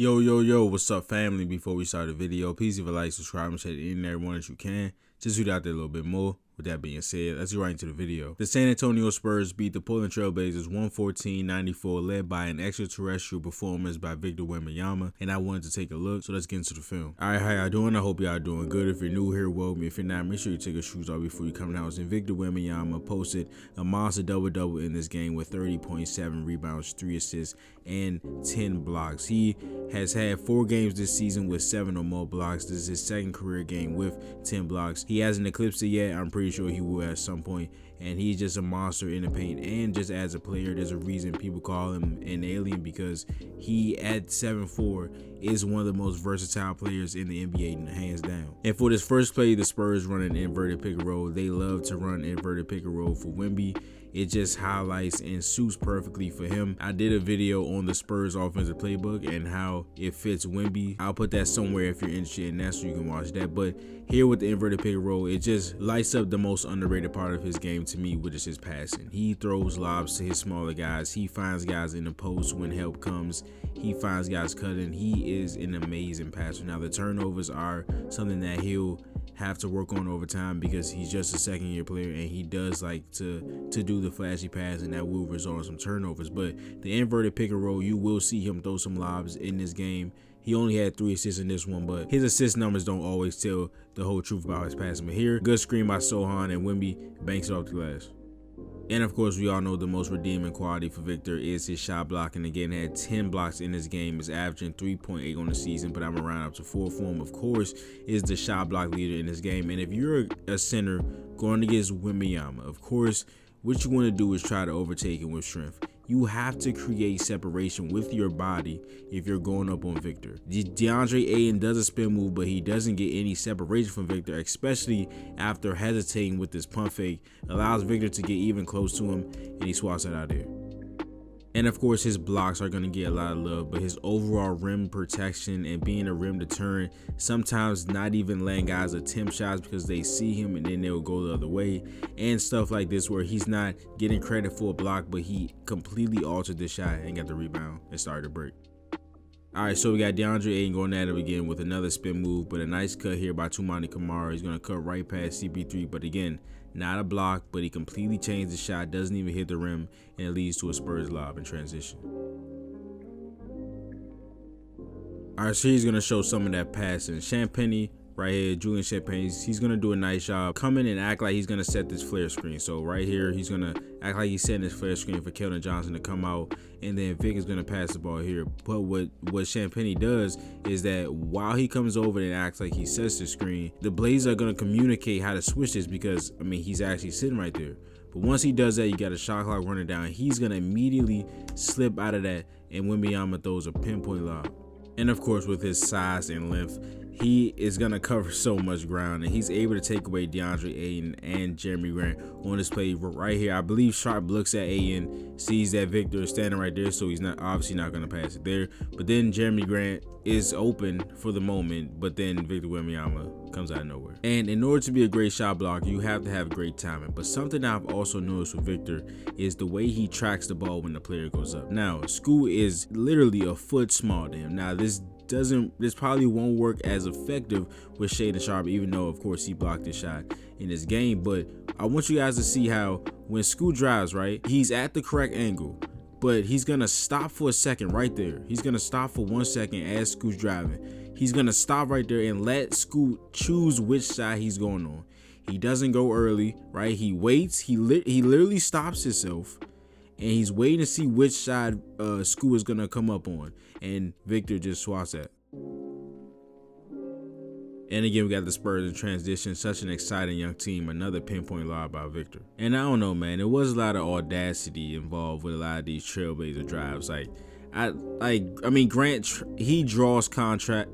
Yo, what's up, family? Before we start the video, please leave a like, subscribe, and share it in everyone that you can. Just read out there a little bit more. With that being said, let's get right into the video. The San Antonio Spurs beat the Portland Trail Blazers 114-94, led by an extraterrestrial performance by Victor Wembanyama, and I wanted to take a look, so let's get into the film. Alright, how y'all doing? I hope y'all doing good. If you're new here, welcome. If you're not, make sure you take your shoes off before you come in the house. And Victor Wembanyama posted a monster double-double in this game with 30.7 rebounds, 3 assists, and 10 blocks. He has had 4 games this season with 7 or more blocks. This is his second career game with 10 blocks. He hasn't eclipsed it yet. I'm pretty sure he will at some point, and he's just a monster in the paint. And just as a player, there's a reason people call him an alien, because he at 7'4" is one of the most versatile players in the NBA, hands down. And for this first play, the Spurs run an inverted pick and roll. They love to run inverted pick and roll for Wemby. It just highlights and suits perfectly for him. I did a video on the Spurs offensive playbook and how it fits Wemby. I'll put that somewhere if you're interested in that, so you can watch that. But here with the inverted pick and roll, it just lights up the most underrated part of his game to me, which is his passing. He throws lobs to his smaller guys. He finds guys in the post when help comes. He finds guys cutting. He is an amazing passer. Now, the turnovers are something that he'll have to work on over time, because he's just a second-year player and he does like to do the flashy pass, and that will result in some turnovers. But the inverted pick and roll, you will see him throw some lobs in this game. He only had 3 assists in this one, but his assist numbers don't always tell the whole truth about his passing. But here, good screen by Sohan, and Wemby banks it off the glass. And of course, we all know the most redeeming quality for Victor is his shot blocking. Again, had 10 blocks in this game, is averaging 3.8 on the season, but I'm gonna round up to 4 for him. Of course, is the shot block leader in this game. And if you're a center going against Wembanyama, of course, what you want to do is try to overtake him with strength. You have to create separation with your body if you're going up on Victor. DeAndre Ayton does a spin move, but he doesn't get any separation from Victor, especially after hesitating with this pump fake. Allows Victor to get even close to him, and he swats it out there. And of course, his blocks are going to get a lot of love, but his overall rim protection and being a rim deterrent, sometimes not even letting guys attempt shots because they see him and then they'll go the other way, and stuff like this where he's not getting credit for a block, but he completely altered the shot and got the rebound and started to break. Alright, so we got DeAndre Ayton going at it again with another spin move, but a nice cut here by Toumani Camara. He's going to cut right past CP3, but again, not a block, but he completely changed the shot, doesn't even hit the rim, and it leads to a Spurs lob in transition. Alright, so he's going to show some of that passing. Champagnie right here, Julian Champagnie, he's going to do a nice job. Come in and act like he's going to set this flare screen. So right here, he's going to act like he's setting this flare screen for Keldon Johnson to come out, and then Vic is going to pass the ball here. But what Champagnie does is that while he comes over and acts like he sets the screen, the Blazers are going to communicate how to switch this, because, I mean, he's actually sitting right there. But once he does that, you got a shot clock running down. He's going to immediately slip out of that, and Wembanyama throws a pinpoint lob. And of course, with his size and length, he is going to cover so much ground, and he's able to take away DeAndre Ayton and Jeremy Grant on this play right here. I believe Sharp looks at Ayton, sees that Victor is standing right there, so he's not obviously not going to pass it there. But then Jeremy Grant is open for the moment, but then Victor Wembanyama comes out of nowhere. And in order to be a great shot blocker, you have to have great timing. But something I've also noticed with Victor is the way he tracks the ball when the player goes up. Now, Scoot is literally a foot smaller than him. Now, this probably won't work as effective with Shaedon Sharpe, even though of course he blocked his shot in this game. But I want you guys to see how when Scoot drives, right, he's at the correct angle, but he's gonna stop for a second right there. He's gonna stop for 1 second as Scoot's driving. He's gonna stop right there and let Scoot choose which side he's going on. He doesn't go early, right? He waits. He literally stops himself, and he's waiting to see which side Scoot is gonna come up on, and Victor just swats at. And again, we got the Spurs in transition. Such an exciting young team. Another pinpoint lob by Victor. And I don't know, man. There was a lot of audacity involved with a lot of these Trailblazer drives. I mean, Grant, he draws contact.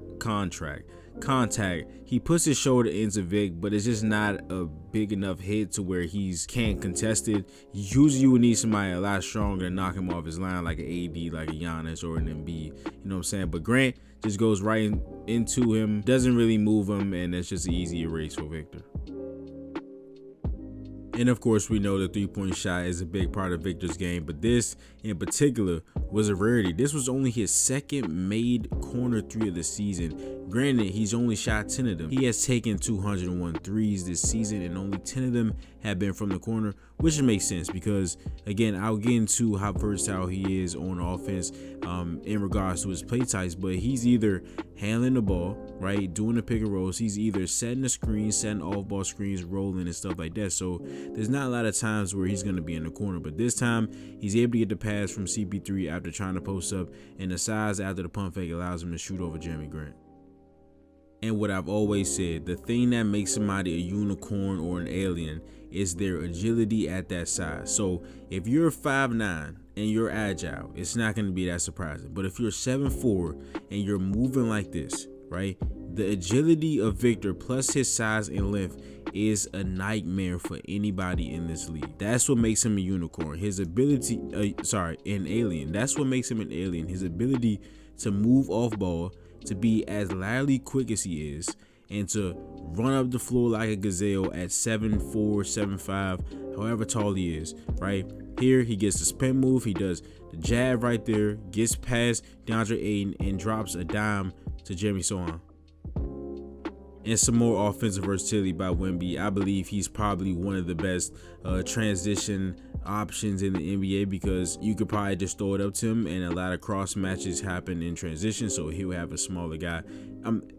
He puts his shoulder into Vic, but it's just not a big enough hit to where he's can't contest it. Usually you would need somebody a lot stronger to knock him off his line, like an AD, like a Giannis or an Embiid. You know what I'm saying? But Grant just goes right into him, doesn't really move him, and it's just an easy erase for Victor. And of course, we know the three-point shot is a big part of Victor's game, but this in particular was a rarity. This was only his second made corner three of the season. Granted, he's only shot 10 of them. He has taken 201 threes this season, and only 10 of them have been from the corner, which makes sense because, again, I'll get into how versatile he is on offense in regards to his play types, but he's either handling the ball, right, doing the pick and rolls, he's either setting the screens, setting off-ball screens, rolling and stuff like that. So there's not a lot of times where he's going to be in the corner, but this time he's able to get the pass from CP3 after trying to post up, and the size after the pump fake allows him to shoot over Jeremy Grant. And what I've always said, the thing that makes somebody a unicorn or an alien is their agility at that size. So if you're 5'9" and you're agile, it's not going to be that surprising. But if you're 7'4" and you're moving like this, right, the agility of Victor plus his size and length is a nightmare for anybody in this league. That's what makes him a unicorn. His ability, an alien. That's what makes him an alien. His ability to move off ball, to be as laterally quick as he is, and to run up the floor like a gazelle at 7'4", 7'5", however tall he is, right? Here, he gets the spin move, he does the jab right there, gets past DeAndre Ayton, and drops a dime to Jeremy Sohan. And some more offensive versatility by Wemby. I believe he's probably one of the best transition options in the NBA because you could probably just throw it up to him, and a lot of cross matches happen in transition, so he'll have a smaller guy.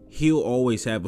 He'll always have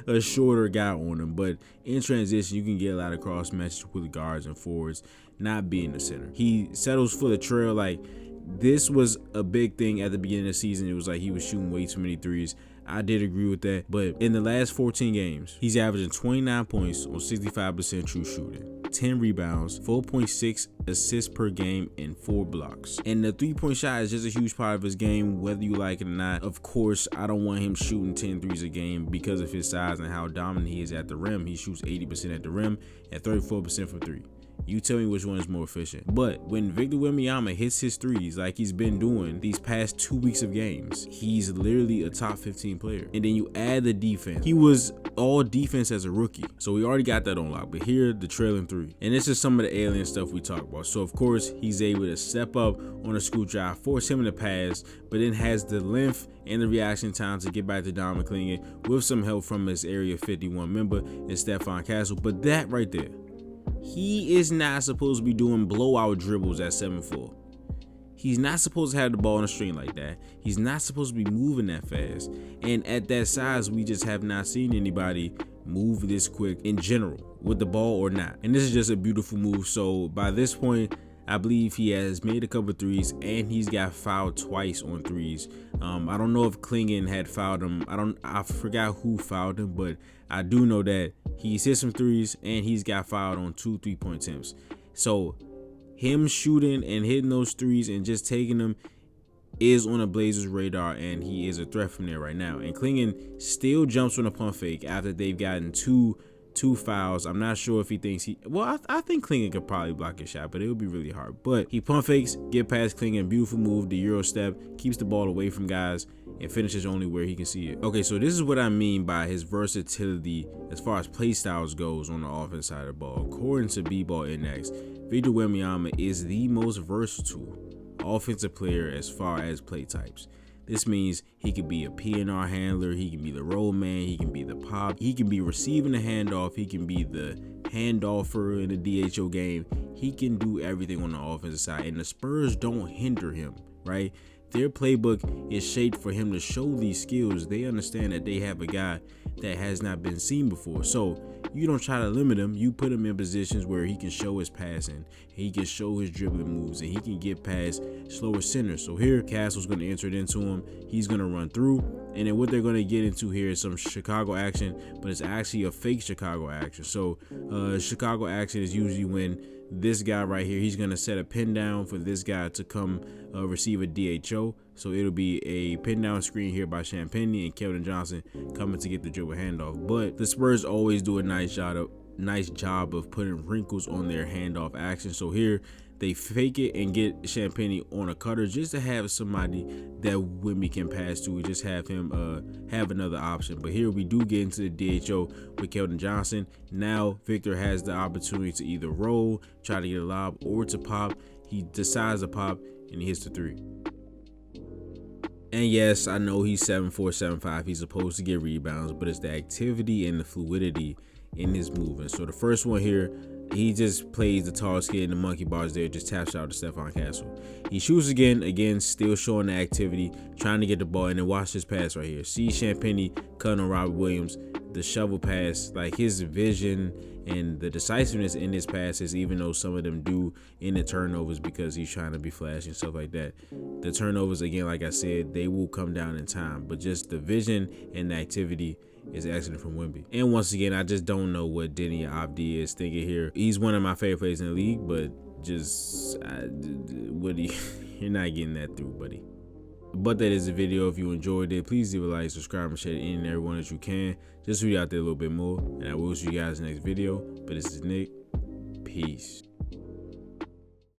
a shorter guy on him, but in transition you can get a lot of cross matches with guards and forwards not being the center. He settles for the trail. Like, this was a big thing at the beginning of the season. It was like he was shooting way too many threes. I did agree with that, but in the last 14 games, he's averaging 29 points on 65% true shooting, 10 rebounds, 4.6 assists per game, and 4 blocks. And the three-point shot is just a huge part of his game, whether you like it or not. Of course, I don't want him shooting 10 threes a game because of his size and how dominant he is at the rim. He shoots 80% at the rim and 34% from three. You tell me which one is more efficient. But when Victor Wembanyama hits his threes like he's been doing these past 2 weeks of games, he's literally a top 15 player. And then you add the defense. He was all defense as a rookie, so we already got that on lock. But here, the trailing three. And this is some of the alien stuff we talk about. So of course, he's able to step up on a scoop drive, force him to pass, but then has the length and the reaction time to get back to Don McClingan with some help from his Area 51 member and Stephon Castle. But that right there, he is not supposed to be doing blowout dribbles at 7'4". He's not supposed to have the ball on the string like that. He's not supposed to be moving that fast. And at that size, we just have not seen anybody move this quick in general with the ball or not. And this is just a beautiful move. So by this point, I believe he has made a couple of threes, and he's got fouled twice on threes. I don't know if Clingan had fouled him. I forgot who fouled him, but I do know that he's hit some threes and he's got fouled on 2 3-point attempts. So him shooting and hitting those threes and just taking them is on the Blazers' radar, and he is a threat from there right now. And Clingan still jumps on a pump fake after they've gotten two fouls. I'm not sure if he thinks I think Clingan could probably block his shot, but it would be really hard. But he pump fakes, get past Clingan, beautiful move, the Euro step, keeps the ball away from guys, and finishes only where he can see it. Okay, so this is what I mean by his versatility as far as play styles goes on the offense side of the ball. According to B-Ball Index, Victor Wembanyama is the most versatile offensive player as far as play types. This means he could be a PNR handler, he can be the roll man, he can be the pop, he can be receiving the handoff, he can be the handoffer in the DHO game. He can do everything on the offensive side, and the Spurs don't hinder him, right? Their playbook is shaped for him to show these skills. They understand that they have a guy that has not been seen before. So you don't try to limit him. You put him in positions where he can show his passing, he can show his dribbling moves, and he can get past slower centers. So here, Castle's going to enter it into him. He's going to run through. And then what they're going to get into here is some Chicago action, but it's actually a fake Chicago action. So Chicago action is usually when this guy right here, he's going to set a pin down for this guy to come receive a DHO. So it'll be a pin down screen here by Champagne and Keldon Johnson coming to get the dribble handoff. But the Spurs always do a nice job of putting wrinkles on their handoff action. So here they fake it and get Champagne on a cutter just to have somebody that Wemby can pass to, just have him have another option. But here we do get into the DHO with Keldon Johnson. Now Victor has the opportunity to either roll, try to get a lob, or to pop. He decides to pop, and he hits the three. And yes, I know he's 7'4", 7'5". He's supposed to get rebounds, but it's the activity and the fluidity in his movement. So the first one here, he just plays the tall skid and the monkey bars there, just taps out to Stephon Castle. He shoots again, still showing the activity, trying to get the ball, and then watch this pass right here. See Champagnie cutting on Robert Williams, the shovel pass, like his vision and the decisiveness in his passes, even though some of them do in the turnovers because he's trying to be flashy and stuff like that. The turnovers, again, like I said, they will come down in time, but just the vision and the activity is excellent from Wemby. And once again, I just don't know what Denny Avdi is thinking here. He's one of my favorite players in the league, but just you're not getting that through, buddy. But that is the video. If you enjoyed it, please leave a like, subscribe, and share it in and everyone that you can. Just so you out there a little bit more. And I will see you guys in the next video. But this is Nick. Peace.